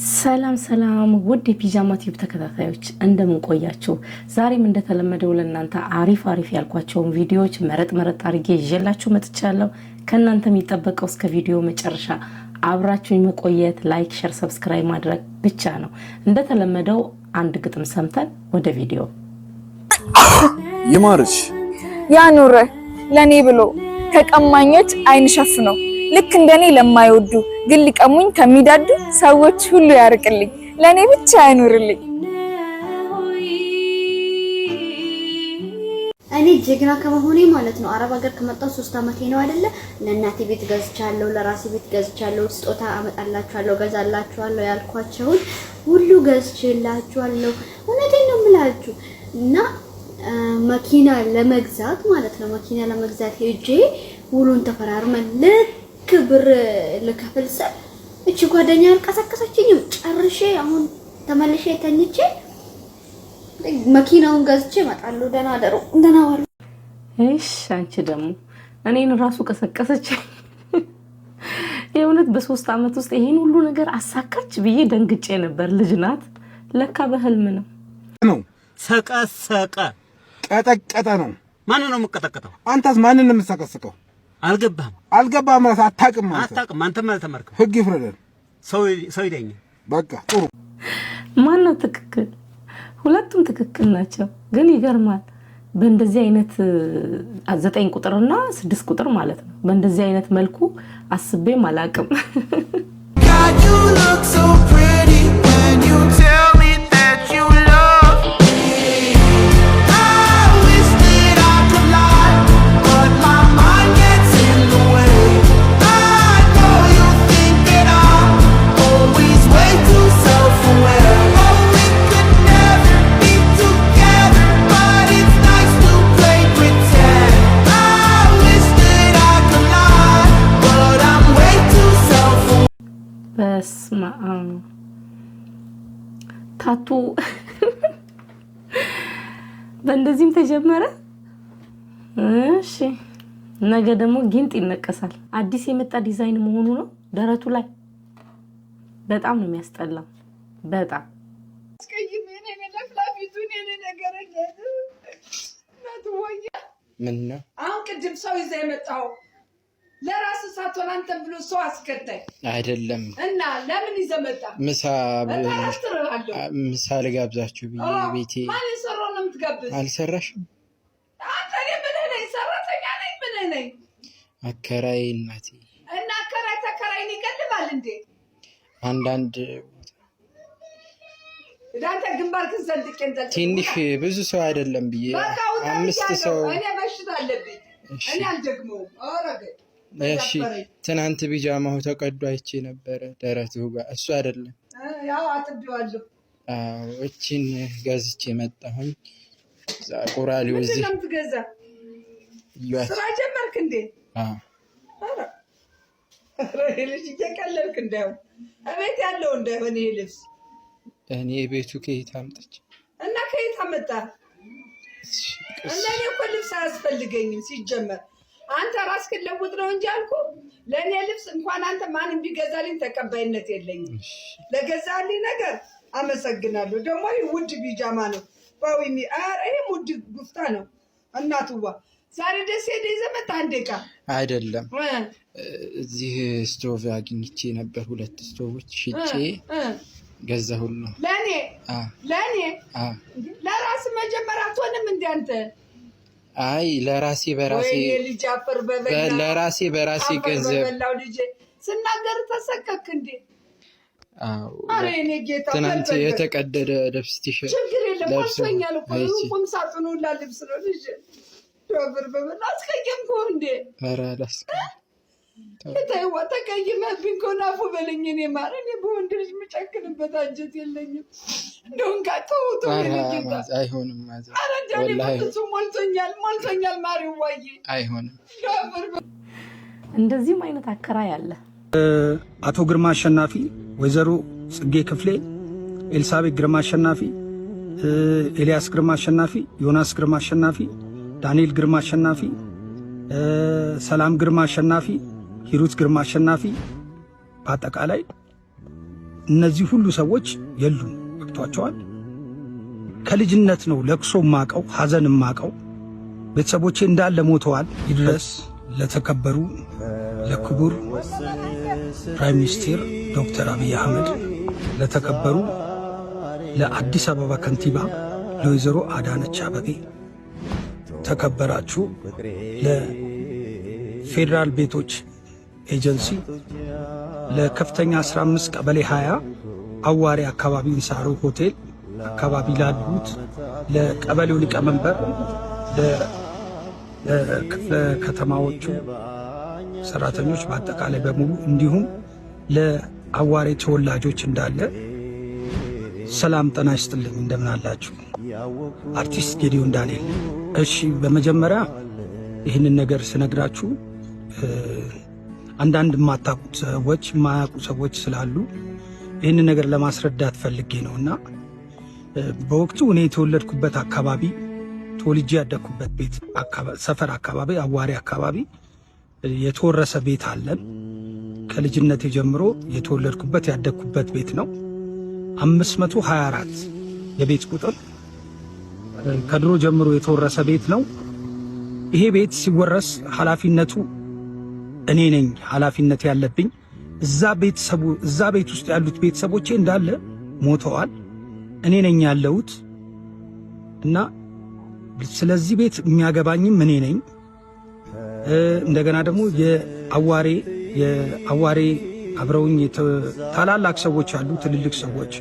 ሰላም ውድ የፒጃማ ቲዩብ ተከታታዮች እንደምን ቆያችሁ? ዛሬም እንደተለመደው ለእናንተ አሪፍ ያልኳቸውን ቪዲዮዎች መረጥ አድርጌ ይዤላችሁ መጥቻለሁ። ከእናንተ የሚጠበቀው እስከ ቪዲዮ መጨረሻ አብራችሁኝ መቆየት፣ ላይክ፣ ሼር፣ ሰብስክራይብ ማድረግ ብቻ ነው። እንደተለመደው አንድ ግጥም ሰምተን ወደ ቪዲዮ። ይማርሽ ያኑር ለኔ ብሎ ከቀማኞች አይን ሸፍነው ልክ እንደኔ ለማይወዱ ግን ሊቀሙኝ ከሚዳዱ ሰዎች ሁሉ ያርቅልኝ ለኔ ብቻ ያኑርልኝ። እኔ ጀግና ከመሆኔ ማለት ነው አረብ ሀገር ከመጣሁ 3 አመቴ ነው አይደለ? ለእናቴ ቤት ገዝቻለሁ፣ ለራሴ ቤት ገዝቻለሁ፣ ስጦታ አመጣላችኋለሁ፣ ገዛላችኋለሁ ያልኳቸውን ሁሉ ገዝቼላችኋለሁ። እውነቴን ነው የምላችሁ። እና መኪና ለመግዛት ማለት ነው መኪና ለመግዛት ሄጄ ውሉን ተፈራርመን ክብር ለከፍል ሰው እቺ ጓደኛ አልቀሰቀሰችኝም። ጨርሼ አሁን ተመልሼ ተኝቼ መኪናውን ገዝቼ እመጣለሁ። ደህና አደሩ፣ ደህና ዋሉ። እሺ አንቺ ደግሞ እኔን ራሱ ቀሰቀሰችኝ። የእውነት በ3 አመት ውስጥ ይሄን ሁሉ ነገር አሳካች ብዬ ደንግጬ ነበር። ልጅ ናት ለካ በህልም ነው። ሰቀሰቀ ቀጠቀጠ ነው። ማን ነው የምቀጠቀጠው? አንተስ ማንን ነው የምትሰቀስቀው? አልገባም ማለት አታውቅም። አንተም አልተማርክም። ህግ ይፍረደን። ሰው ይደኝ። በቃ ጥሩ። ማን ነው ትክክል? ሁለቱም ትክክል ናቸው። ግን ይገርማል። በእንደዚህ አይነት 9 ቁጥርና 6 ቁጥር ማለት ነው በእንደዚህ አይነት መልኩ አስቤም አላውቅም። ታቱ በእንደዚህም ተጀመረ። እሺ ነገ ደግሞ ጊንጥ ይነቀሳል። አዲስ የመጣ ዲዛይን መሆኑ ነው። ደረቱ ላይ በጣም ነው የሚያስጠላው። በጣም ምን ነው አሁን ቅድም ሰው ይዘህ የመጣው ለራስ ሳትሆን አንተም ብሎ ሰው አስከታይ አይደለም። እና ለምን ይዘህ መጣ? ምሳ ልጋብዛችሁ ቤቴ ማን ሰራው ነው የምትጋብዝ? አልሰራሽም? አንተ ምን ነኝ? ሰራተኛ ነኝ። ምን ነኝ? አከራይ እናቴ። እና አከራይ ተከራይን ይቀልባል እንዴ? አንዳንድ ዳንተ ግንባርክን ሰንጥቀን እንጠልጥ። ትንሽ ብዙ ሰው አይደለም ብዬ 5 ሰው። እኔ በሽታ አለብኝ። እኔ አልደግመውም። አረገ እሺ ትናንት ቢጃማው ተቀዶ አይቼ ነበር ደረቱ ጋር። እሱ አይደለም ያው አጥብዋለሁ። እቺን ገዝቼ መጣሁኝ። ዛቁራሊው እዚህ ምንድነው የምትገዛ? ስራ ጀመርክ እንዴ? አረ ልጅ እየቀለልክ እንዳይሆን እቤት ያለው እንዳይሆን ይሄ ልብስ እኔ ቤቱ ከየት አምጥቼ እና ከየት አመጣ? ለኔ እኮ ልብስ አያስፈልገኝም ሲጀመር። አንተ ራስህን ለውጥ ነው እንጂ አልኩ። ለኔ ልብስ እንኳን አንተ ማንም ቢገዛልኝ ተቀባይነት የለኝም። ለገዛልኝ ነገር አመሰግናለሁ። ደግሞ ውድ ቢጃማ ነው ባዊኒ። ይሄ ውድ ጉፍታ ነው። እናትዋ ዛሬ ደስ ይዘመጣ አንዴ ቃ አይደለም። እዚህ ስቶቭ አግኝቼ ነበር 2 ስቶቮች ሽጬ ገዛሁሉ። ለኔ ለራስ መጀመሪያ አትሆንም እንዴ አንተ? አይ ለራሴ በራሴ ልጅ አፈር በበላ ለራሴ በራሴ ገንዘብ በበላው ልጅ ስናገር ተሰከክ እንዴ? አዎ አሬ እኔ ጌታ ትናንት የተቀደደ ልብስ ቲሸርት ችግር የለም ወጥቶኛል እኮ ቁም ሳጥኑ ሁላ ልብስ ነው ልጅ አፈር በበላ አስቀየምኩ እንዴ? ኧረ አላስቀየም። ተይዋ ተቀይመብኝ እኮ ናፉ በለኝ። እኔ ማር እኔ በወንድ ልጅ የምጨክንበት አንጀት የለኝም። እንደውን ካተውቶ ጌታ አይሆንም ማለት ወላሂ ሞልቶኛል ማሪው ዋዬ አይሆንም። እንደዚህም አይነት አከራይ አለ። አቶ ግርማ አሸናፊ፣ ወይዘሮ ጽጌ ክፍሌ፣ ኤልሳቤት ግርማ አሸናፊ፣ ኤልያስ ግርማ አሸናፊ፣ ዮናስ ግርማ አሸናፊ፣ ዳንኤል ግርማ አሸናፊ፣ ሰላም ግርማ አሸናፊ፣ ሂሩት ግርማ አሸናፊ፣ በአጠቃላይ እነዚህ ሁሉ ሰዎች የሉም። ወቅቷቸዋል። ከልጅነት ነው ለቅሶ ማቀው ሐዘን ማቀው። ቤተሰቦቼ እንዳለ ሞተዋል። ይድረስ ለተከበሩ ለክቡር ፕራይም ሚኒስትር ዶክተር አብይ አህመድ፣ ለተከበሩ ለአዲስ አበባ ከንቲባ ለወይዘሮ አዳነች አቤቤ፣ ተከበራችሁ ለፌዴራል ቤቶች ኤጀንሲ፣ ለከፍተኛ 15 ቀበሌ 20 አዋሪ አካባቢ እንሳሮ ሆቴል አካባቢ ላሉት ለቀበሌው ሊቀመንበር፣ ለክፍለ ከተማዎቹ ሰራተኞች በአጠቃላይ በሙሉ እንዲሁም ለአዋሪ ተወላጆች እንዳለ ሰላም ጤና ይስጥልኝ። እንደምን አላችሁ? አርቲስት ጌዲዮን ዳንኤል። እሺ በመጀመሪያ ይህንን ነገር ስነግራችሁ አንዳንድ የማታውቁት ሰዎች የማያውቁ ሰዎች ስላሉ ይህንን ነገር ለማስረዳት ፈልጌ ነውና በወቅቱ እኔ የተወለድኩበት አካባቢ ተወልጄ ያደግኩበት ቤት ሰፈር አካባቢ አዋሪ አካባቢ የተወረሰ ቤት አለን። ከልጅነቴ ጀምሮ የተወለድኩበት ያደግኩበት ቤት ነው። 524 የቤት ቁጥር ከድሮ ጀምሮ የተወረሰ ቤት ነው። ይሄ ቤት ሲወረስ ኃላፊነቱ እኔ ነኝ ኃላፊነት ያለብኝ። እዛ ቤት ውስጥ ያሉት ቤተሰቦቼ እንዳለ ሞተዋል። እኔ ነኝ ያለሁት እና ስለዚህ ቤት የሚያገባኝም እኔ ነኝ። እንደገና ደግሞ የአዋሬ አብረውኝ ታላላቅ ሰዎች አሉ፣ ትልልቅ ሰዎች፣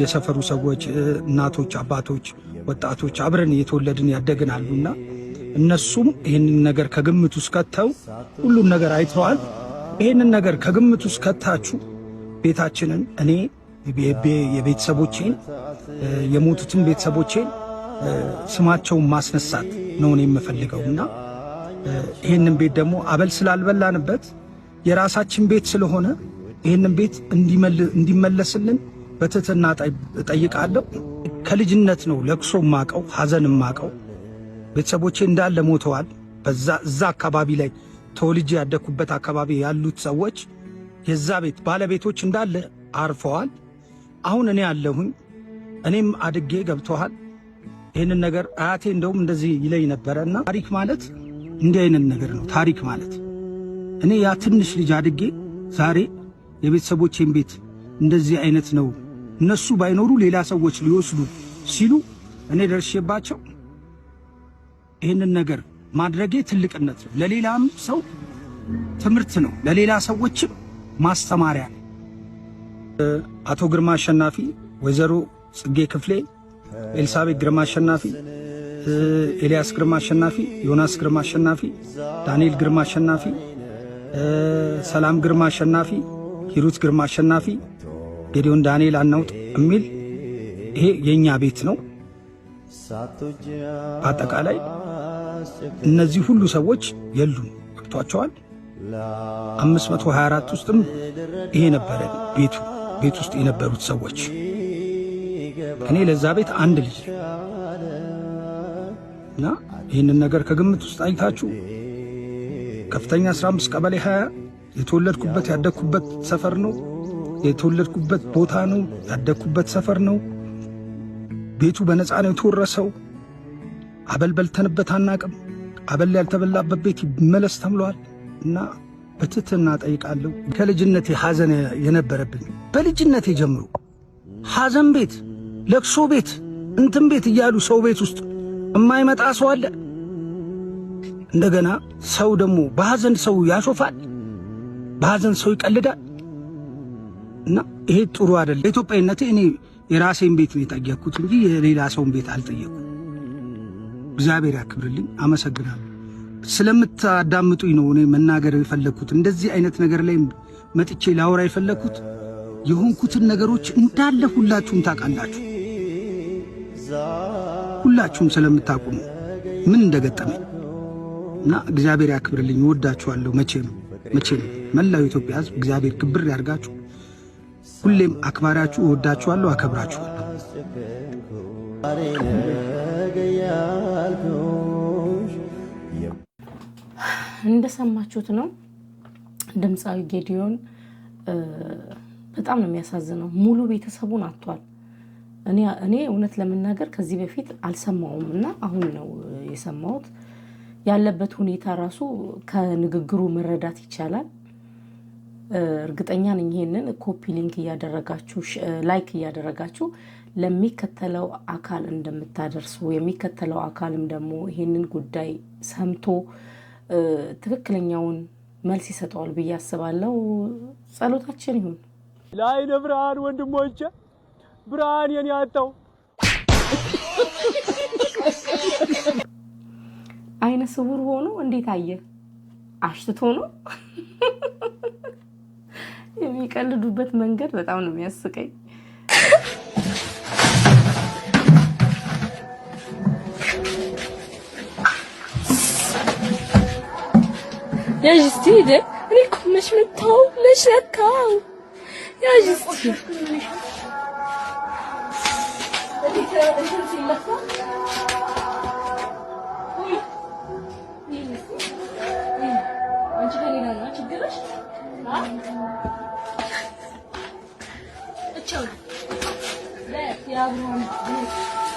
የሰፈሩ ሰዎች፣ እናቶች፣ አባቶች፣ ወጣቶች አብረን የተወለድን ያደግን አሉና እነሱም ይህንን ነገር ከግምት ውስጥ ከተው ሁሉን ነገር አይተዋል። ይህንን ነገር ከግምት ውስጥ ከታችሁ ቤታችንን እኔ የቤተሰቦቼን የሞቱትን ቤተሰቦቼን ስማቸውን ማስነሳት ነው የምፈልገውና ይህንን ቤት ደግሞ አበል ስላልበላንበት የራሳችን ቤት ስለሆነ ይህንን ቤት እንዲመለስልን በትህትና እጠይቃለሁ። ከልጅነት ነው ለቅሶ ማቀው ሐዘን ማቀው። ቤተሰቦቼ እንዳለ ሞተዋል። እዛ አካባቢ ላይ ተወልጄ ያደግኩበት አካባቢ ያሉት ሰዎች የዛ ቤት ባለቤቶች እንዳለ አርፈዋል። አሁን እኔ ያለሁኝ እኔም አድጌ ገብተዋል። ይህንን ነገር አያቴ እንደውም እንደዚህ ይለኝ ነበረና ታሪክ ማለት እንዲህ አይነት ነገር ነው። ታሪክ ማለት እኔ ያ ትንሽ ልጅ አድጌ ዛሬ የቤተሰቦቼን ቤት እንደዚህ አይነት ነው እነሱ ባይኖሩ ሌላ ሰዎች ሊወስዱ ሲሉ እኔ ደርሼባቸው ይህንን ነገር ማድረጌ ትልቅነት ነው። ለሌላም ሰው ትምህርት ነው፣ ለሌላ ሰዎችም ማስተማሪያ ነው። አቶ ግርማ አሸናፊ፣ ወይዘሮ ጽጌ ክፍሌ፣ ኤልሳቤጥ ግርማ አሸናፊ፣ ኤልያስ ግርማ አሸናፊ፣ ዮናስ ግርማ አሸናፊ፣ ዳንኤል ግርማ አሸናፊ፣ ሰላም ግርማ አሸናፊ፣ ሂሩት ግርማ አሸናፊ፣ ጌዲዮን ዳንኤል አናውጥ የሚል ይሄ የኛ ቤት ነው። በአጠቃላይ እነዚህ ሁሉ ሰዎች የሉም። ወቅቷቸዋል። 524 ውስጥም ይሄ ነበረ ቤት ውስጥ የነበሩት ሰዎች። እኔ ለዛ ቤት አንድ ልጅ እና ይህንን ነገር ከግምት ውስጥ አይታችሁ ከፍተኛ 15 ቀበሌ 20 የተወለድኩበት ያደግኩበት ሰፈር ነው። የተወለድኩበት ቦታ ነው። ያደግኩበት ሰፈር ነው። ቤቱ በነፃ ነው የተወረሰው። አበል በልተንበት አናቅም። አበል ያልተበላበት ቤት ይመለስ ተብሏል እና በትህትና ጠይቃለሁ። ከልጅነቴ ሐዘን የነበረብኝ በልጅነቴ ጀምሮ ሐዘን ቤት፣ ለቅሶ ቤት፣ እንትን ቤት እያሉ ሰው ቤት ውስጥ የማይመጣ ሰው አለ። እንደገና ሰው ደግሞ በሐዘን ሰው ያሾፋል፣ በሐዘን ሰው ይቀልዳል እና ይሄ ጥሩ አይደለም። በኢትዮጵያዊነቴ እኔ የራሴን ቤት ነው የጠየቅኩት እንጂ የሌላ ሰውን ቤት አልጠየቅኩም። እግዚአብሔር ያክብርልኝ። አመሰግናለሁ። ስለምታዳምጡኝ ነው እኔ መናገር የፈለግኩት። እንደዚህ አይነት ነገር ላይ መጥቼ ላወራ የፈለግኩት የሆንኩትን ነገሮች እንዳለ ሁላችሁም ታውቃላችሁ። ሁላችሁም ስለምታውቁ ነው ምን እንደገጠመኝ እና እግዚአብሔር ያክብርልኝ። እወዳችኋለሁ። መቼም መላው የኢትዮጵያ ሕዝብ እግዚአብሔር ክብር ያርጋችሁ። ሁሌም አክባሪያችሁ፣ እወዳችኋለሁ፣ አከብራችኋለሁ። እንደሰማችሁት ነው ድምፃዊ ጌዲዮን በጣም ነው የሚያሳዝነው። ሙሉ ቤተሰቡን አጥቷል። እኔ እውነት ለመናገር ከዚህ በፊት አልሰማውምና አሁን ነው የሰማሁት። ያለበት ሁኔታ ራሱ ከንግግሩ መረዳት ይቻላል። እርግጠኛ ነኝ ይሄንን ኮፒ ሊንክ ያደረጋችሁ ላይክ ያደረጋችሁ ለሚከተለው አካል እንደምታደርሱ የሚከተለው አካልም ደግሞ ይሄንን ጉዳይ ሰምቶ ትክክለኛውን መልስ ይሰጣል ብዬ አስባለሁ። ጸሎታችን ይሁን። ለዓይነ ብርሃን ወንድሞቼ ብርሃን የኔ ያጣው አይነ ስውር ሆኖ እንዴት አየ? አሽትቶ ነው የሚቀልዱበት መንገድ በጣም ነው የሚያስቀኝ። ያጅስቲ እኔ ኮመሽ መታው ለሸካው ያጅስቲ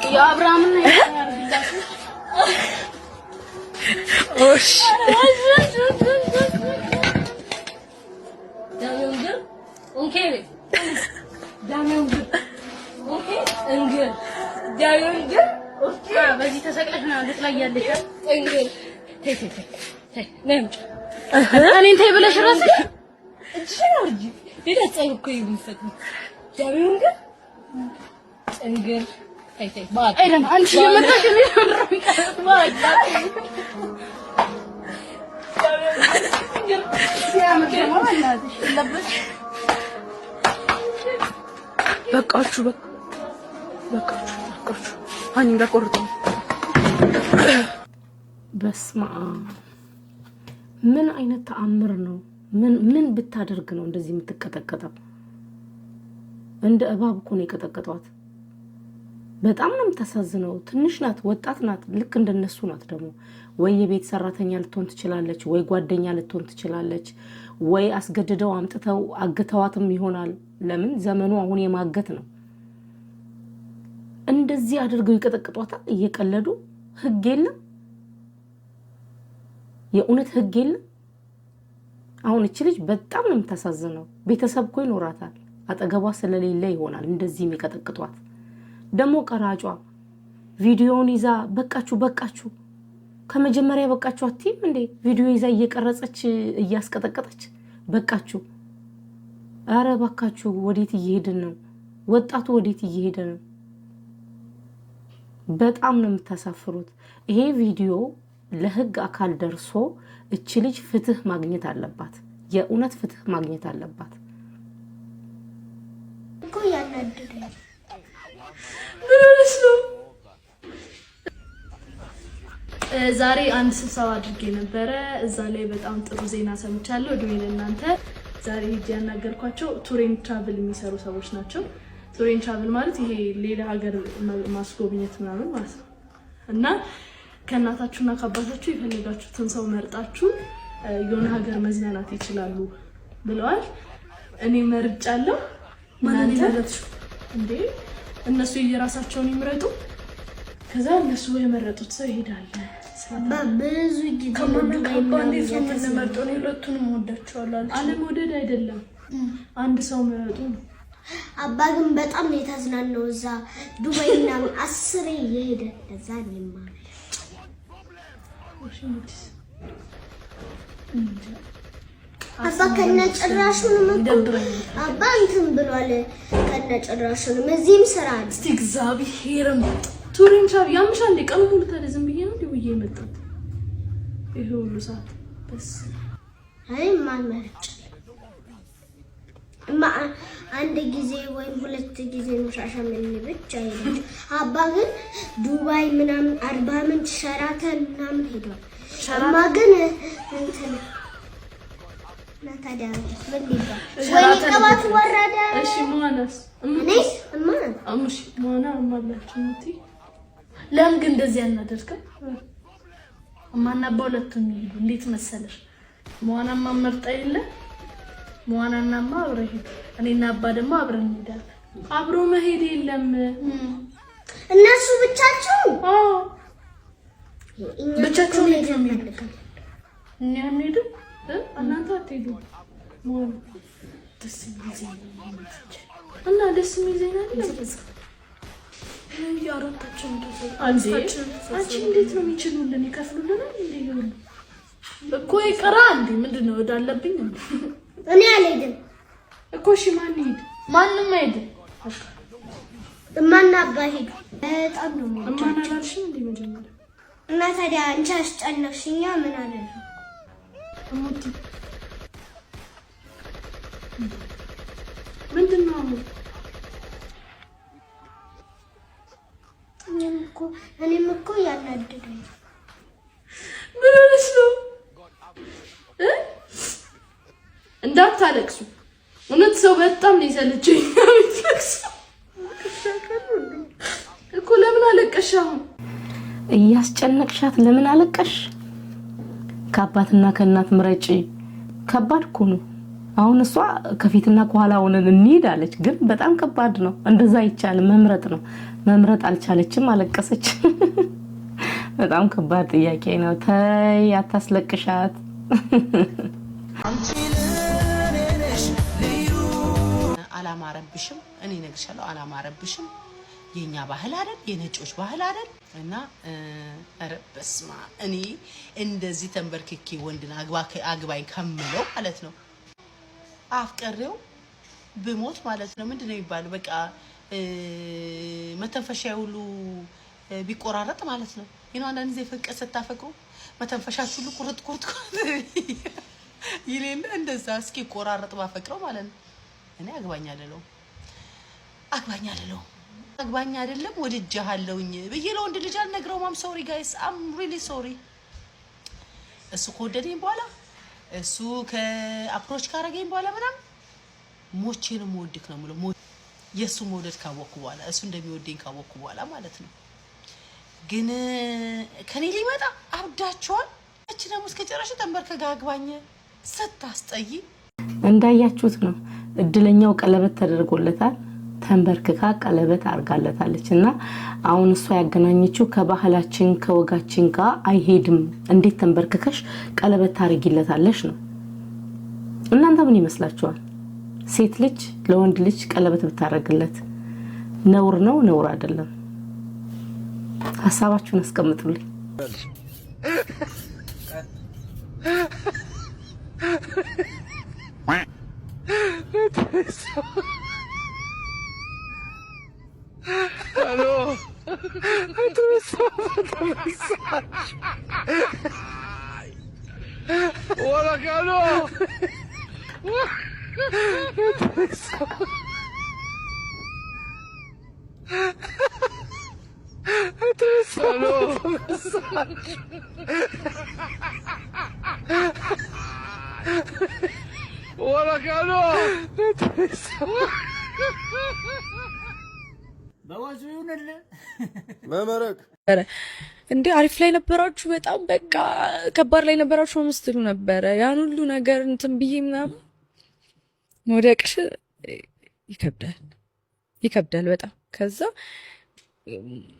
يا أبراهيم اوش በዚህ ተሰቅለሽና ልትላይ ያለሽ እንግዲህ ተይ ነምጭ እኔን ተይ ብለሽ ራስሽ እጅሽን አውርጂ ዲዳጻይ እኮ ይምፈት ዳዊውን ግን እንግዲህ ተይ ባይ አይደለም አንቺ የመጣሽ ነው በቃችሁ አኒ እንዳቆርጡ በስማ ምን አይነት ተአምር ነው? ምን ብታደርግ ነው እንደዚህ የምትቀጠቀጠው? እንደ እባብ እኮ ነው የቀጠቀጧት። በጣም ነው የምታሳዝነው። ትንሽ ናት፣ ወጣት ናት፣ ልክ እንደነሱ ናት። ደግሞ ወይ የቤት ሰራተኛ ልትሆን ትችላለች፣ ወይ ጓደኛ ልትሆን ትችላለች፣ ወይ አስገድደው አምጥተው አግተዋትም ይሆናል። ለምን ዘመኑ አሁን የማገት ነው። እንደዚህ አድርገው ይቀጠቅጧታል እየቀለዱ። ህግ የለም፣ የእውነት ህግ የለም። አሁን እቺ ልጅ በጣም ነው የምታሳዝነው። ቤተሰብ እኮ ይኖራታል፣ አጠገቧ ስለሌለ ይሆናል እንደዚህ የሚቀጠቅጧት። ደግሞ ቀራጯ ቪዲዮውን ይዛ በቃችሁ ከመጀመሪያ በቃችሁ አትይም እንዴ? ቪዲዮ ይዛ እየቀረጸች እያስቀጠቀጠች በቃችሁ። አረ ባካችሁ፣ ወዴት እየሄድን ነው? ወጣቱ ወዴት እየሄደ ነው? በጣም ነው የምታሳፍሩት። ይሄ ቪዲዮ ለህግ አካል ደርሶ እቺ ልጅ ፍትህ ማግኘት አለባት። የእውነት ፍትህ ማግኘት አለባት እኮ ያናደደኝ ዛሬ አንድ ስብሰባ አድርጌ ነበረ። እዛ ላይ በጣም ጥሩ ዜና ሰምቻለሁ። እድሜ ለእናንተ። ዛሬ ሄጄ ያናገርኳቸው ቱሬን ትራቭል የሚሰሩ ሰዎች ናቸው። ቱሬን ትራቭል ማለት ይሄ ሌላ ሀገር ማስጎብኘት ምናምን ማለት ነው። እና ከእናታችሁና ከአባታችሁ የፈለጋችሁትን ሰው መርጣችሁ የሆነ ሀገር መዝናናት ይችላሉ ብለዋል። እኔ መርጫለሁ። ማን ይመረጥሽ እንዴ? እነሱ የራሳቸውን ይምረጡ። ከዛ እነሱ የመረጡት ሰው ይሄዳል። ብዙ ጊዜ ከማንከባንዴ ሰው ምን መርጠው ነው? ሁለቱንም ወዳቸዋለሁ። አለመውደድ አይደለም፣ አንድ ሰው መረጡ ነው። አባ ግን በጣም ነው የተዝናናው እዛ ዱባይና 10 እየሄደ እዛ ነማ አባ ከነጭራሹንም አባ እንትን ብሏል። ከነጭራሹንም እዚህም ስራ አለ። እስቲ እግዚአብሔርም ቱሪን ትራቭል ያምሻ እንደ ቀኑ ሙሉ ታዲያ ዝም ብዬ ነው ደውዬ የመጣሁት ይሄ ሁሉ ሰዓት በስ አይ ማን መርጭ አንድ ጊዜ ወይም ሁለት ጊዜ ነው ሻሸመኔ ብቻ ሄደ። አባ ግን ዱባይ ምናምን 40 ምንጭ ሸራተን ምናምን ሄዷል። ሸራማ ግን እንትን ናታዲያ በሊባ ወይ ቀባት ወረደ። እሺ ማናስ እኔ አሙሽ ማና አማላችሁ እንት ለምን ግን እንደዚህ ያናደርከው? ማናባ ሁለቱም ይሄዱ እንዴት መሰለሽ? ማናማ መርጣ የለ መዋናናማ አብረን ሄድ እኔና አባ ደግሞ አብረን እንሄዳለን። አብሮ መሄድ የለም እነሱ ብቻቸው ብቻቸው ነው የሚሄዱት። እኛ እንሄድም እናንተ አትሄዱ ደስ የሚል ዜና አይደለም። ያራታችን አንቺ እንዴት ነው የሚችሉልን? ይከፍሉልናል እንዴ? ይሁን እኮ ይቀራ እንዴ? ምንድነው ወዳለብኝ እኔ አልሄድም እኮ። እሺ ማን ይሄድ? ማንንም አይሄድም። እማና አባ ሄዱ። በጣም ነው እማና አላልሽም እንዴ መጀመሪያ? እና ታዲያ አንቺ አስጨነቅሽኛ። ምን አለ እሙቲ ምንድነው? እኔም እኮ ያናደደኝ ምን ሆነሽ ነው? እንዳታለቅሱ። እውነት ሰው በጣም ነው የሰለቸኝ። እኮ ለምን አለቀሽ? አሁን እያስጨነቅሻት ለምን አለቀሽ? ከአባትና ከእናት ምረጪ። ከባድ እኮ ነው። አሁን እሷ ከፊትና ከኋላ ሆነን እንሄዳለች፣ ግን በጣም ከባድ ነው። እንደዛ አይቻልም። መምረጥ ነው። መምረጥ አልቻለችም፣ አለቀሰች። በጣም ከባድ ጥያቄ ነው። ተይ አታስለቅሻት። አላማረብሽም? እኔ ነግርሻለሁ፣ አላማረብሽም። የኛ ባህል አይደል? የነጮች ባህል አይደል? እና ኧረ በስመ አብ እኔ እንደዚህ ተንበርክኬ ወንድን አግባኝ ከምለው ማለት ነው አፍቀሬው ብሞት ማለት ነው። ምንድነው የሚባለው? በቃ መተንፈሻ ሁሉ ቢቆራረጥ ማለት ነው። ይሄን አንዳንድ ጊዜ ፍቅር ስታፈቅሩ መተንፈሻችሁ ሁሉ ቁርጥ ይሌለ እንደዛ እስኪ ቆራረጥ ባፈቅረው ማለት ነው። እኔ አግባኝ አይደለም ወድጄሃለሁኝ ብዬ ለወንድ ልጅ አልነግረውም። አም ሶሪ ጋይስ አም ሪሊ ሶሪ። እሱ ከወደደኝ በኋላ እሱ ከአፕሮች ካረገኝ በኋላ ምናምን ሞቼ ነው የምወድክ ነው የምለው። የሱ መውደድ ካወቅኩ በኋላ እሱ እንደሚወደኝ ካወቅኩ በኋላ ማለት ነው። ግን ከኔ ሊመጣ አብዳቸዋል። እቺ ደግሞ እስከጨረሽ ተንበርከጋ አግባኝ ስታስጠይ እንዳያችሁት ነው። እድለኛው ቀለበት ተደርጎለታል። ተንበርክካ ቀለበት አርጋለታለች እና አሁን እሷ ያገናኘችው ከባህላችን ከወጋችን ጋር አይሄድም። እንዴት ተንበርክከሽ ቀለበት ታርጊለታለሽ ነው። እናንተ ምን ይመስላችኋል? ሴት ልጅ ለወንድ ልጅ ቀለበት ብታረግለት ነውር ነው? ነውር አይደለም? ሐሳባችሁን አስቀምጡልኝ። Aló. Hola, Carlos. Aló. Hola, Carlos. መመረቅ እንዴ አሪፍ ላይ ነበራችሁ። በጣም በቃ ከባድ ላይ ነበራችሁ ምስትሉ ነበረ። ያን ሁሉ ነገር እንትን ብዬ ምናምን ወደቅሽ ይከብዳል በጣም። ከዛ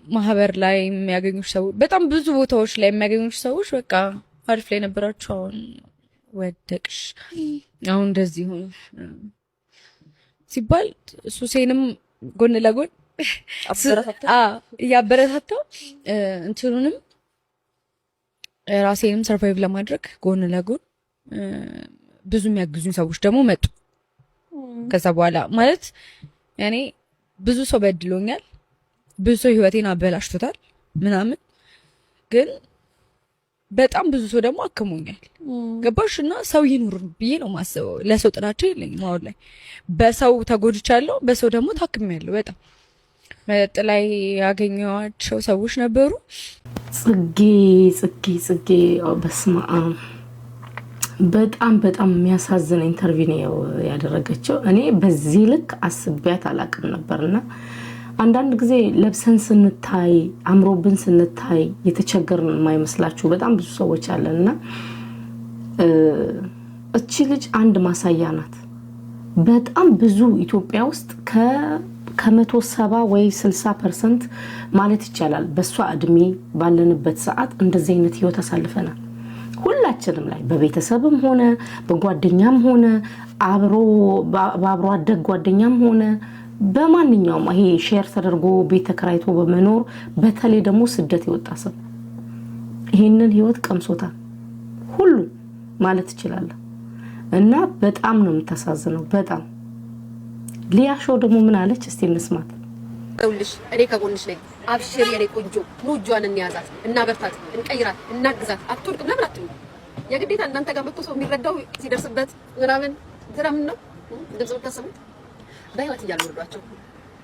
ማህበር ላይ የሚያገኙሽ ሰዎች፣ በጣም ብዙ ቦታዎች ላይ የሚያገኙሽ ሰዎች በቃ አሪፍ ላይ ነበራችሁ፣ አሁን ወደቅሽ፣ አሁን እንደዚህ ሆነ ሲባል ሱሴንም ጎን ለጎን እያበረታታው እንትኑንም ራሴንም ሰርቫይቭ ለማድረግ ጎን ለጎን ብዙ የሚያግዙኝ ሰዎች ደግሞ መጡ። ከዛ በኋላ ማለት ያኔ ብዙ ሰው በድሎኛል፣ ብዙ ሰው ህይወቴን አበላሽቶታል ምናምን፣ ግን በጣም ብዙ ሰው ደግሞ አክሞኛል። ገባሽና ሰው ይኑር ብዬ ነው ማስበው። ለሰው ጥላቻ የለኝም። አሁን ላይ በሰው ተጎድቻለሁ፣ በሰው ደግሞ ታክሜያለሁ በጣም። መጠጥ ላይ ያገኘኋቸው ሰዎች ነበሩ። ጽጌ በስመ አብ በጣም የሚያሳዝን ኢንተርቪው ነው ያደረገችው። እኔ በዚህ ልክ አስቤያት አላቅም ነበርና አንዳንድ ጊዜ ለብሰን ስንታይ አምሮብን ስንታይ የተቸገርን የማይመስላችሁ በጣም ብዙ ሰዎች አለና እቺ ልጅ አንድ ማሳያ ናት። በጣም ብዙ ኢትዮጵያ ውስጥ ከ170 ወይ 60% ማለት ይቻላል በሷ እድሜ ባለንበት ሰዓት እንደዚህ አይነት ህይወት አሳልፈናል። ሁላችንም ላይ በቤተሰብም ሆነ በጓደኛም ሆነ በአብሮ አደግ ጓደኛም ሆነ በማንኛውም ይሄ ሼር ተደርጎ ቤት ተከራይቶ በመኖር በተለይ ደግሞ ስደት የወጣ ሰው ይሄንን ህይወት ቀምሶታል ሁሉ ማለት ይችላል። እና በጣም ነው የምታሳዝነው። በጣም ሊያሾ ደግሞ ምን አለች እስቲ እንስማት። ደውልሽ እኔ ከጎንሽ ነኝ። አብሽር የኔ ቆንጆ ኑ እጇን እንያዛት፣ እናበርታት፣ እንቀይራት፣ እናግዛት። አትወድቅም ለምን አትሉ? የግዴታ እናንተ ጋር መጥቶ ሰው የሚረዳው ሲደርስበት ምናምን ስለምን ነው እንደዚህ የምታሰሙት? በህይወት እያሉ ወርዷቸው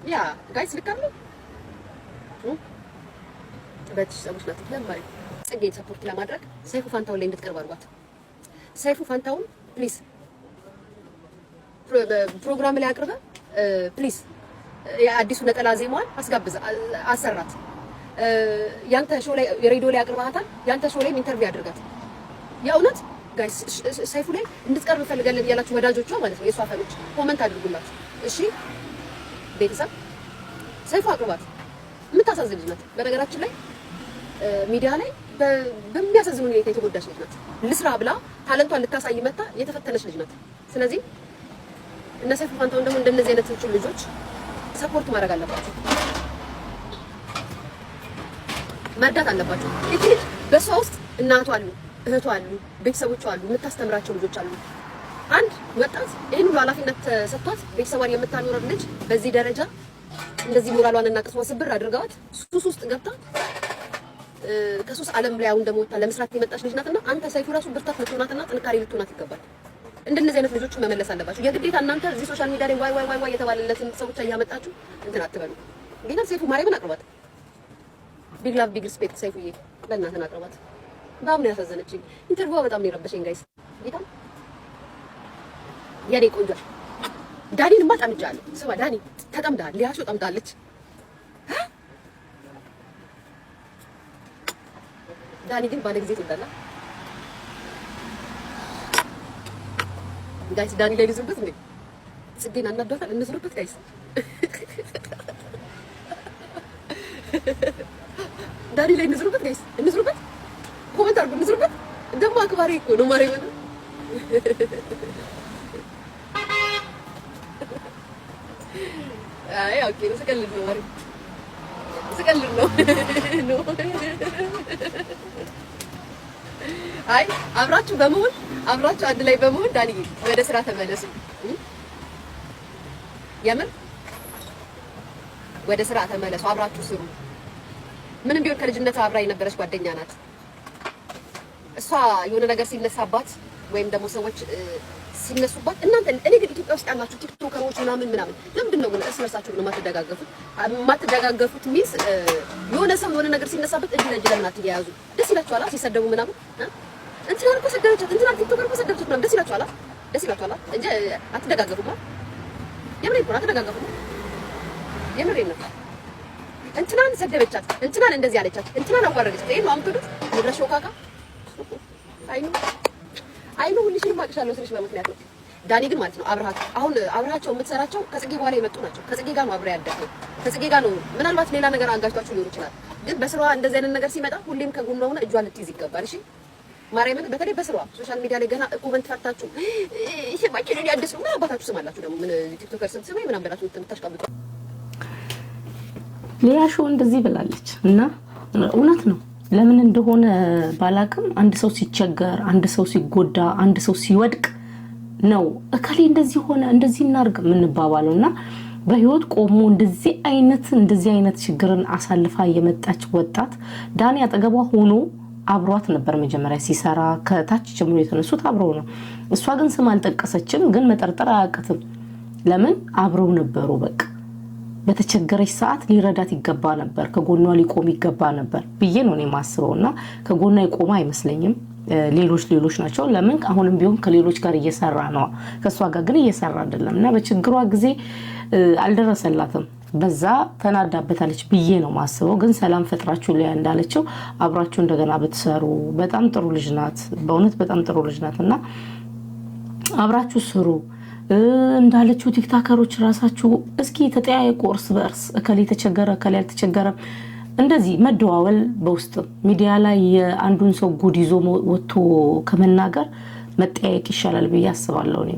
ያ ጋይስ ልካሉ በትሽ ሰዎች ናት ለማይ ጽጌን ሰፖርት ለማድረግ ሰይፉ ፋንታውን ላይ እንድትቀርብ አድርጓት። ሰይፉ ፋንታውን ፕሊዝ ፕሮግራም ላይ አቅርበ ፕሊዝ የአዲሱ ነጠላ ዜማዋን አስጋብዛ አሰራት። ያንተ ሾው ላይ የሬዲዮ ላይ አቅርባታል። ያንተ ሾው ላይ ኢንተርቪው አድርጋት። የእውነት ጋይስ ሰይፉ ላይ እንድትቀርብ ፈልጋለን ያላችሁ ወዳጆቿ ማለት ነው የሷ ፈኖች ኮሜንት አድርጉላት እሺ። ቤተሰብ ሰይፉ አቅርባት። የምታሳዝን ልጅ ናት። በነገራችን ላይ ሚዲያ ላይ በሚያሳዝን ሁኔታ የተጎዳች ልጅ ናት። ልስራ ብላ ታለንቷን ልታሳይ መጣ የተፈተነች ልጅ ናት። ስለዚህ እነ ሰይፉ ፋንታውን ደግሞ እንደነዚህ አይነት ልጆች ሰፖርት ማድረግ አለባቸው፣ መርዳት አለባቸው። እቺ ልጅ በሷ ውስጥ እናቷ አሉ፣ እህቷ አሉ፣ ቤተሰቦቿ አሉ፣ የምታስተምራቸው ልጆች አሉ። አንድ ወጣት ይሄን ሁሉ ኃላፊነት ሰጥቷት ቤተሰቧን የምታኖር ልጅ በዚህ ደረጃ እንደዚህ ሞራሏን እና ቅስሟ ስብር አድርገዋት ሱስ ውስጥ ገብታ ከሱስ ዓለም ላይ አሁን ደግሞ ወጣ ለመስራት የመጣች ልጅ ናትና አንተ ሰይፉ ራሱ ብርታት ልትሆናትና ጥንካሬ ልትሆናት ይገባል። እንደነዚህ አይነት ልጆች መመለስ አለባችሁ። የግዴታ እናንተ እዚህ ሶሻል ሚዲያ ላይ ዋይ የተባለለትን ሰዎች እያመጣችሁ እንትን አትበሉ። ጌታ ሰይፉ ማርያምን አቅርባት። ቢግ ላቭ ቢግ ሪስፔክት ሰይፉዬ ለእናንተን አቅርባት። በጣም ነው ያሳዘነችኝ። ኢንተርቪው በጣም ነው የረበሸኝ ጋይስ። ጌታ የኔ ቆንጆ ዳኒንማ ጠምጃለሁ። ስማ ዳኒ ተጠምዳል፣ ሊያሾ ጠምዳለች። ዳኒ ግን ባለ ጊዜ ትወዳላ ጋይስ። ዳኒ ላይ ልዝሩበት እንዴ? ጽጌን አናዷታል። እንዝሩበት ጋይስ። ዳኒ ላይ እንዝሩበት ጋይስ፣ እንዝሩበት። ኮሜንት አድርጉ፣ እንዝሩበት። ደግሞ አክባሪ እኮ ነው ማርያም። አይ ኦኬ ነው፣ ስቀልድ ነው ማርያም፣ ስቀልድ ነው ነው። አይ አብራችሁ በመሆን አብራችሁ አንድ ላይ በመሆን ዳኒ ወደ ስራ ተመለሱ። የምን ወደ ስራ ተመለሱ፣ አብራችሁ ስሩ። ምንም ቢሆን ከልጅነት አብራ የነበረች ጓደኛ ናት። እሷ የሆነ ነገር ሲነሳባት ወይም ደግሞ ሰዎች ሲነሱባት እናንተ እኔ ግን ኢትዮጵያ ውስጥ ያላችሁ ቲክቶከሮች ምናምን ለምንድን ነው ግን እርስ በርሳችሁ ነው የማትደጋገፉት? ሚንስ የሆነ ሰው የሆነ ነገር ሲነሳበት እጅ ለእጅ ለምን አትያያዙ? ደስ ይላችኋል ሲሰደቡ ምናምን? እንትናን እኮ ሰደበቻት፣ እንትናን ቲክቶከር እኮ ሰደበቻት ምናምን ደስ ይላችኋል? ደስ ይላችኋል እንጂ አትደጋገፉም። የምሬን እኮ አትደጋገፉም። የምሬን ነው። እንትናን ሰደበቻት፣ እንትናን እንደዚህ አለቻት፣ እንትናን አዋረደቻት። ይሄን ነው አምጥቶት ወድረሽ ወካካ አይኑ ሁልሽንም አቅሻለሁ ስልሽ በምክንያት ነው። ዳኒ ግን ማለት ነው አብረሃቸው የምትሰራቸው ከጽጌ በኋላ የመጡ ናቸው። ከጽጌ ጋር ነው አብረ ያደግነው። ከጽጌ ጋር ነው ምናልባት ሌላ ነገር አንጋጭቷችሁ ሊሆን ይችላል። ግን በስራዋ እንደዚህ አይነት ነገር ሲመጣ ሁሌም ከጎኗ ሆነ እጇን ልትይዝ ይገባል። እሺ ማርያምን፣ በተለይ በስራዋ ሶሻል ሚዲያ ላይ ገና ኮመንት ፈርታችሁ እሺ ባጭሩ ያድስ ነው አባታችሁ ስማላችሁ ደግሞ ምን ቲክቶከር ስም ምናምን ብላችሁ የምታሽቃብጡ። ሊያሾ እንደዚህ ብላለች እና እውነት ነው። ለምን እንደሆነ ባላቅም አንድ ሰው ሲቸገር፣ አንድ ሰው ሲጎዳ፣ አንድ ሰው ሲወድቅ ነው እከሌ እንደዚህ ሆነ እንደዚህ እናርግ የምንባባለውና በህይወት ቆሞ እንደዚህ አይነት ችግርን አሳልፋ የመጣች ወጣት ዳኒ አጠገቧ ሆኖ አብሯት ነበር መጀመሪያ ሲሰራ። ከታች ጀምሮ የተነሱት አብረው ነው። እሷ ግን ስም አልጠቀሰችም፣ ግን መጠርጠር አያቅትም። ለምን አብረው ነበሩ። በቃ በተቸገረች ሰዓት ሊረዳት ይገባ ነበር፣ ከጎኗ ሊቆም ይገባ ነበር ብዬ ነው የማስበውና ከጎኗ ይቆማ አይመስለኝም። ሌሎች ናቸው። ለምን አሁንም ቢሆን ከሌሎች ጋር እየሰራ ነው፣ ከሷ ጋር ግን እየሰራ አይደለምና በችግሯ ጊዜ አልደረሰላትም። በዛ ተናዳበታለች ብዬ ነው ማስበው። ግን ሰላም ፈጥራችሁ ላይ እንዳለችው አብራችሁ እንደገና ብትሰሩ በጣም ጥሩ ልጅ ናት። በእውነት በጣም ጥሩ ልጅ ናትና አብራችሁ ስሩ። እንዳለችው ቲክታከሮች ራሳችሁ እስኪ ተጠያየቁ እርስ በእርስ እከሌ ተቸገረ እከሌ አልተቸገረ እንደዚህ መደዋወል በውስጥ ሚዲያ ላይ አንዱን ሰው ጉድ ይዞ ወጥቶ ከመናገር መጠያየቅ ይሻላል ብዬ አስባለሁ። እኔ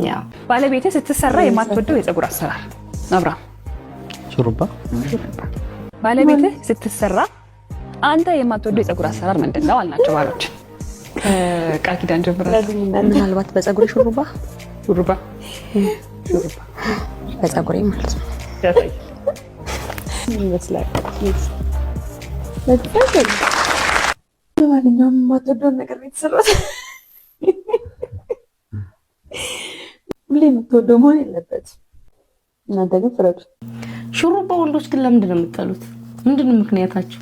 ያ ባለቤቴ ስትሰራ የማትወደው የፀጉር አሰራር አብራ ሹሩባ ባለቤቴ ስትሰራ አንተ የማትወደው የፀጉር አሰራር ምንድነው አልናቸው ባሎች ቃል ኪዳን ጀምራለሁ። ምናልባት በፀጉር ሹሩባ በፀጉሬ ማለት ነው ይመስላል። ለማንኛውም የማትወደውን ነገር የተሰራት ሁሌ የምትወደው መሆን የለበትም። እናንተ ግን ፍረዱ። ሹሩባ ወንዶች ግን ለምንድን ነው የምትጠሉት? ምንድን ነው ምክንያታችሁ?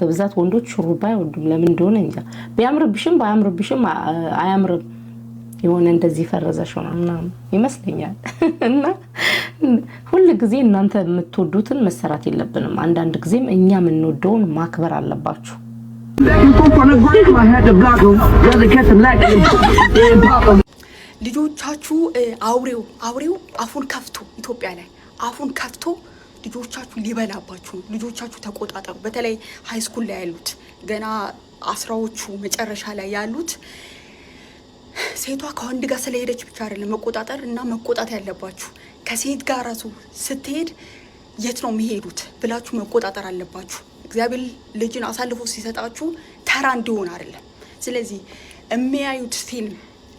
በብዛት ወንዶች ሹሩባ አይወዱም። ለምን እንደሆነ እንጃ። ቢያምርብሽም ባያምርብሽም አያምርም። የሆነ እንደዚህ ፈረዘሽ ሆነና ይመስለኛል። እና ሁሉ ጊዜ እናንተ የምትወዱትን መሰራት የለብንም። አንዳንድ ጊዜም እኛ የምንወደውን ማክበር አለባችሁ። ልጆቻችሁ አውሬው አፉን ከፍቶ ኢትዮጵያ ላይ አፉን ከፍቶ ልጆቻችሁ ሊበላባችሁ ነው። ልጆቻችሁ ተቆጣጠሩ። በተለይ ሃይ ስኩል ላይ ያሉት ገና አስራዎቹ መጨረሻ ላይ ያሉት ሴቷ ከወንድ ጋር ስለሄደች ብቻ አይደለም መቆጣጠር እና መቆጣት ያለባችሁ። ከሴት ጋር ራሱ ስትሄድ የት ነው የሚሄዱት ብላችሁ መቆጣጠር አለባችሁ። እግዚአብሔር ልጅን አሳልፎ ሲሰጣችሁ ተራ እንዲሆን አይደለም። ስለዚህ የሚያዩት ፊልም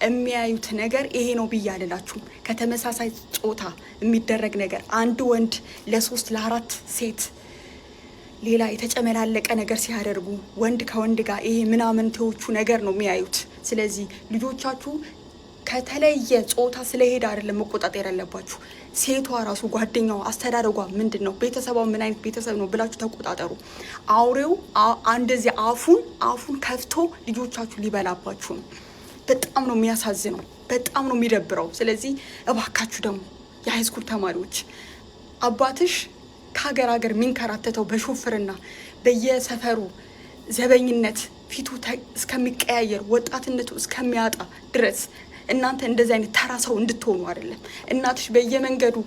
የሚያዩት ነገር ይሄ ነው ብዬ አልላችሁም። ከተመሳሳይ ጾታ የሚደረግ ነገር አንድ ወንድ ለ3 ለ4 ሴት ሌላ የተጨመላለቀ ነገር ሲያደርጉ ወንድ ከወንድ ጋር ይሄ ምናምን ተዎቹ ነገር ነው የሚያዩት። ስለዚህ ልጆቻችሁ ከተለየ ጾታ ስለሄደ አይደለም መቆጣጠር ያለባችሁ። ሴቷ ራሱ ጓደኛዋ አስተዳደጓ ምንድነው ቤተሰቧ ምን አይነት ቤተሰብ ነው ብላችሁ ተቆጣጠሩ። አውሬው እንደዚህ አፉን ከፍቶ ልጆቻችሁ ሊበላባችሁ ነው። በጣም ነው የሚያሳዝነው፣ በጣም ነው የሚደብረው። ስለዚህ እባካችሁ ደግሞ የሃይስኩል ተማሪዎች አባትሽ ከሀገር ሀገር የሚንከራተተው በሾፍርና በየሰፈሩ ዘበኝነት ፊቱ እስከሚቀያየር ወጣትነቱ እስከሚያጣ ድረስ እናንተ እንደዚህ አይነት ተራ ሰው እንድትሆኑ አይደለም። እናትሽ በየመንገዱ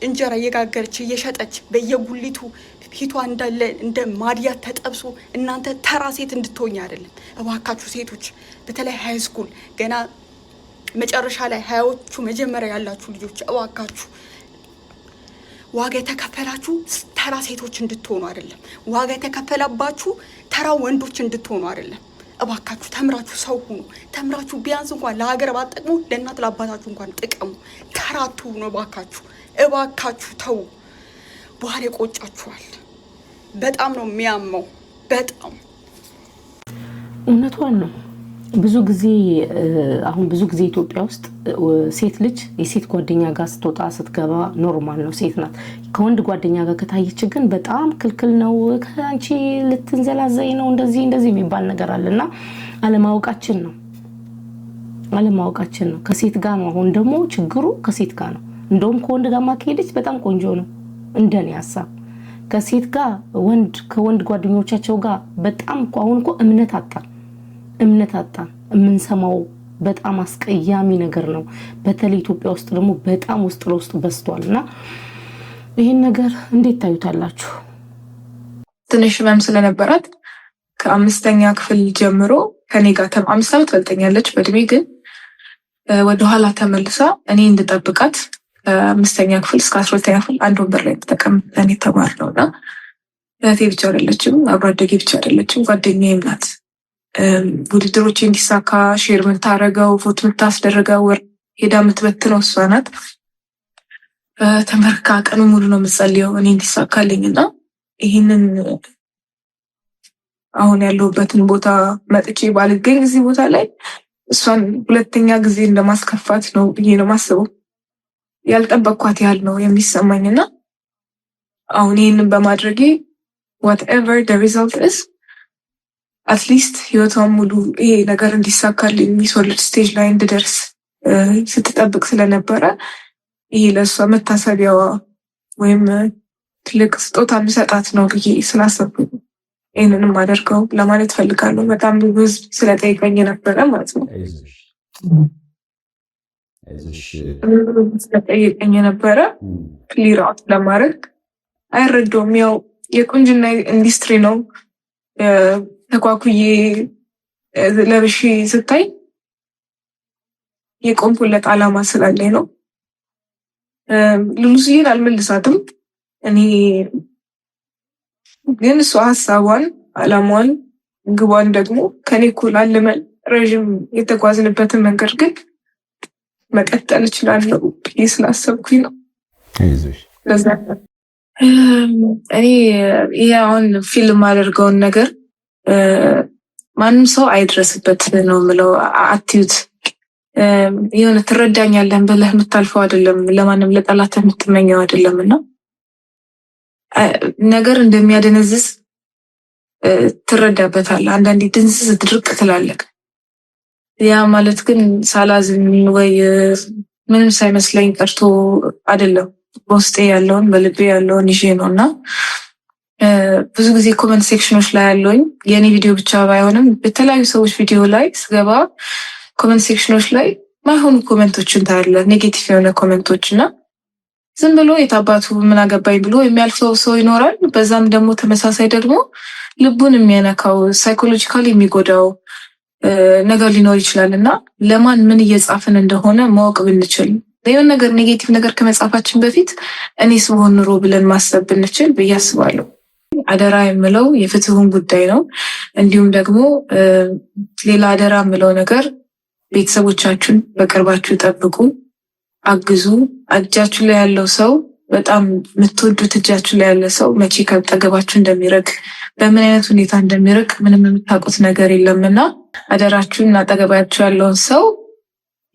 እንጀራ እየጋገረች እየሸጠች በየጉሊቱ ፊቷ እንዳለ እንደ ማዲያት ተጠብሶ እናንተ ተራ ሴት እንድትሆኝ አይደለም። እባካችሁ ሴቶች በተለይ ሃይ ስኩል ገና መጨረሻ ላይ ሃያዎቹ መጀመሪያ ያላችሁ ልጆች እባካችሁ ዋጋ የተከፈላችሁ ተራ ሴቶች እንድትሆኑ አይደለም። ዋጋ የተከፈለባችሁ ተራ ወንዶች እንድትሆኑ አይደለም። እባካችሁ ተምራችሁ ሰው ሁኑ። ተምራችሁ ቢያንስ እንኳን ለሀገር ባጠቅሙ ለእናት ለአባታችሁ እንኳን ጥቀሙ። ተራ አትሁኑ። እባካችሁ ተው። በኋላ ይቆጫችኋል። በጣም ነው የሚያመው። በጣም እውነቷን ነው። ብዙ ጊዜ ኢትዮጵያ ውስጥ ሴት ልጅ የሴት ጓደኛ ጋር ስትወጣ ስትገባ ኖርማል ነው፣ ሴት ናት። ከወንድ ጓደኛ ጋር ከታየች ግን በጣም ክልክል ነው። ከአንቺ ልትንዘላዘይ ነው እንደዚህ የሚባል ነገር አለና አለማወቃችን ነው። ከሴት ጋር ነው። አሁን ደግሞ ችግሩ ከሴት ጋር ነው። እንደውም ከወንድ ጋር ማከሄደች በጣም ቆንጆ ነው እንደኔ ሐሳብ። ከሴት ጋር ከወንድ ጓደኞቻቸው ጋር በጣም አሁን እኮ እምነት አጣን። የምንሰማው በጣም አስቀያሚ ነገር ነው። በተለይ ኢትዮጵያ ውስጥ ደግሞ በጣም ውስጥ ለውስጥ በስቷልና ይሄን ነገር እንዴት ታዩታላችሁ? ትንሽ ህመም ስለነበራት ከ5ኛ ክፍል ጀምሮ ከኔ ጋር 5 ዓመት በልጠኛለች በእድሜ። ግን ወደኋላ ተመልሳ እኔ እንድጠብቃት 5ኛ ክፍል እስከ 12ኛ ክፍል አንድ ወንበር ላይ ተቀምጠን የተማርነውና እህቴ ብቻ አይደለችም፣ አብሮ አደጌ ብቻ አይደለችም፣ ጓደኛዬም ናት። ውድድሮች እንዲሳካ ሼር የምታረገው ፎቶ የምታስደረገው ሄዳ የምትበትነው እሷ ናት። ተመርካ ቀኑ ሙሉ ነው የምትጸልየው እኔ እንዲሳካልኝና ይህንን አሁን ያለሁበትን ቦታ መጥቼ ባልገኝ እዚህ ቦታ ላይ እሷን ሁለተኛ ጊዜ እንደማስከፋት ነው ብዬ ነው ማስበው። ያልጠበቅኳት ያህል ነው የሚሰማኝና አሁን ይህንን በማድረጌ whatever the result is አትሊስት ህይወቷን ሙሉ ይሄ ነገር እንዲሳካልኝ የሚሶልድ ስቴጅ ላይ እንድደርስ ስትጠብቅ ስለነበረ ይሄ ለእሷ መታሰቢያዋ ወይም ትልቅ ስጦታ የምሰጣት ነው ብዬ ስላሰብኩኝ ይህንንም አደርገው ለማለት ፈልጋለሁ። በጣም ብዙ ህዝብ ስለጠይቀኝ ነበረ ማለት ነው። ስለጠየቀኝ ነበረ ክሊር አውት ለማድረግ አይረዳውም። ያው የቁንጅና ኢንዱስትሪ ነው። ተኳኩዬ ለብሼ ስታይ የቆምኩለት ዓላማ ስላለኝ ነው። ሉሉስዬን አልመልሳትም። እኔ ግን እሷ ሀሳቧን፣ ዓላማዋን፣ ግቧን ደግሞ ከኔ እኩል አልመን ረዥም የተጓዝንበትን መንገድ ግን መቀጠል እችላለሁ ብዬ ስላሰብኩኝ ነው። ለዛ እኔ ይሄ አሁን ፊልም አደርገውን ነገር ማንም ሰው አይድረስበት ነው የምለው። አትዩት። የሆነ ትረዳኛለህ ብለህ የምታልፈው አይደለም፣ ለማንም ለጠላት የምትመኘው አይደለም። እና ነገር እንደሚያደነዝዝ ትረዳበታለህ። አንዳንዴ ድንዝዝ ድርቅ ትላለህ። ያ ማለት ግን ሳላዝን ወይ ምንም ሳይመስለኝ ቀርቶ አይደለም። በውስጤ ያለውን በልቤ ያለውን ይዤ ነው። እና ብዙ ጊዜ ኮመንት ሴክሽኖች ላይ ያለውኝ የኔ ቪዲዮ ብቻ ባይሆንም በተለያዩ ሰዎች ቪዲዮ ላይ ስገባ ኮመንት ሴክሽኖች ላይ ማይሆኑ ኮመንቶችን ታያለ፣ ኔጌቲቭ የሆነ ኮመንቶች እና ዝም ብሎ የታባቱ ምን አገባኝ ብሎ የሚያልፈው ሰው ይኖራል። በዛም ደግሞ ተመሳሳይ ደግሞ ልቡን የሚያነካው ሳይኮሎጂካሊ የሚጎዳው ነገር ሊኖር ይችላል። እና ለማን ምን እየጻፍን እንደሆነ ማወቅ ብንችል፣ የሆነ ነገር ኔጌቲቭ ነገር ከመጻፋችን በፊት እኔስ ብሆን ኑሮ ብለን ማሰብ ብንችል ብዬ አስባለሁ። አደራ የምለው የፍትሁን ጉዳይ ነው። እንዲሁም ደግሞ ሌላ አደራ የምለው ነገር ቤተሰቦቻችሁን በቅርባችሁ ጠብቁ፣ አግዙ። እጃችሁ ላይ ያለው ሰው በጣም የምትወዱት እጃችሁ ላይ ያለ ሰው መቼ ከጠገባችሁ እንደሚርቅ በምን አይነት ሁኔታ እንደሚርቅ ምንም የምታውቁት ነገር የለምና አደራችሁን አጠገባችሁ ያለውን ሰው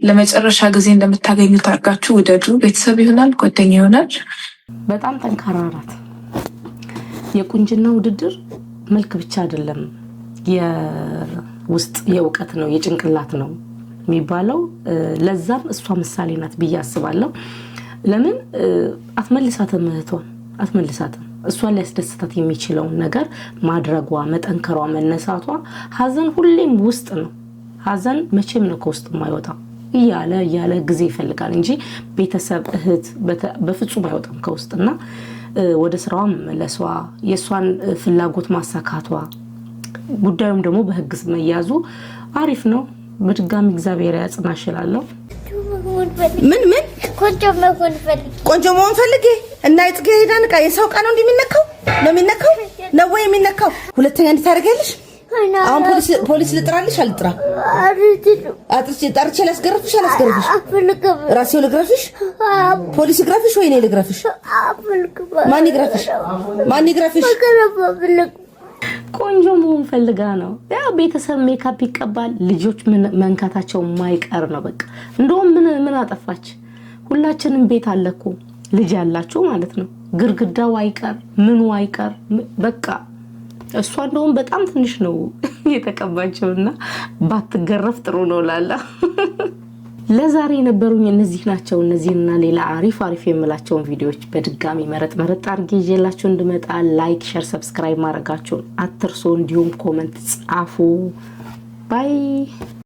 ለመጨረሻ ጊዜ እንደምታገኙት አድርጋችሁ ውደዱ። ቤተሰብ ይሆናል፣ ጓደኛ ይሆናል። በጣም ጠንካራ ናት። የቁንጅና ውድድር መልክ ብቻ አይደለም፣ የውስጥ የእውቀት ነው፣ የጭንቅላት ነው የሚባለው። ለዛም እሷ ምሳሌ ናት ብዬ አስባለሁ። ለምን አትመልሳትም? እህቷን አትመልሳትም። እሷን ሊያስደስታት የሚችለውን ነገር ማድረጓ፣ መጠንከሯ፣ መነሳቷ። ሀዘን ሁሌም ውስጥ ነው። ሀዘን መቼም ነው ከውስጥ የማይወጣ እያለ ጊዜ ይፈልጋል እንጂ ቤተሰብ፣ እህት በፍጹም አይወጣም ከውስጥና ወደ ስራዋ መመለሷ፣ የእሷን ፍላጎት ማሳካቷ፣ ጉዳዩም ደግሞ በህግ መያዙ አሪፍ ነው። በድጋሚ እግዚአብሔር ያጽናሽ እላለሁ። ምን ቆንጆ መሆን ፈልጌ እና የጽጌረዳ ዕቃ የሰው ዕቃ ነው እንደሚነካው ነው ወይ የሚነካው? ሁለተኛ እንድታደርጊያለሽ። አሁን ፖሊስ ልጥራልሽ? አልጥራ? ጠርቼ ላስገርፍሽ? አላስገርፍሽ? ራሴው ልግረፍሽ? ፖሊስ ይግረፍሽ ወይ እኔ ልግረፍሽ? ማን ይግረፍሽ? ቆንጆ መሆን ፈልጋ ነው። ያ ቤተሰብ ሜካፕ ይቀባል፣ ልጆች መንካታቸው ማይቀር ነው። በቃ እንደውም ምን አጠፋች? ሁላችንም ቤት አለኩ ልጅ ያላችሁ ማለት ነው። ግርግዳው አይቀር ምኑ አይቀር በቃ እሷ እንደውም በጣም ትንሽ ነው የተቀባቸውና ባትገረፍ ጥሩ ነው ላላ። ለዛሬ የነበሩኝ እነዚህ ናቸው። እነዚህና ሌላ አሪፍ የምላቸውን ቪዲዮዎች በድጋሚ መረጥ አድርጌ ይዤላችሁ እንድመጣ ላይክ፣ ሼር፣ ሰብስክራይብ ማድረጋችሁን አትርሱ። እንዲሁም ኮመንት ጻፉ። ባይ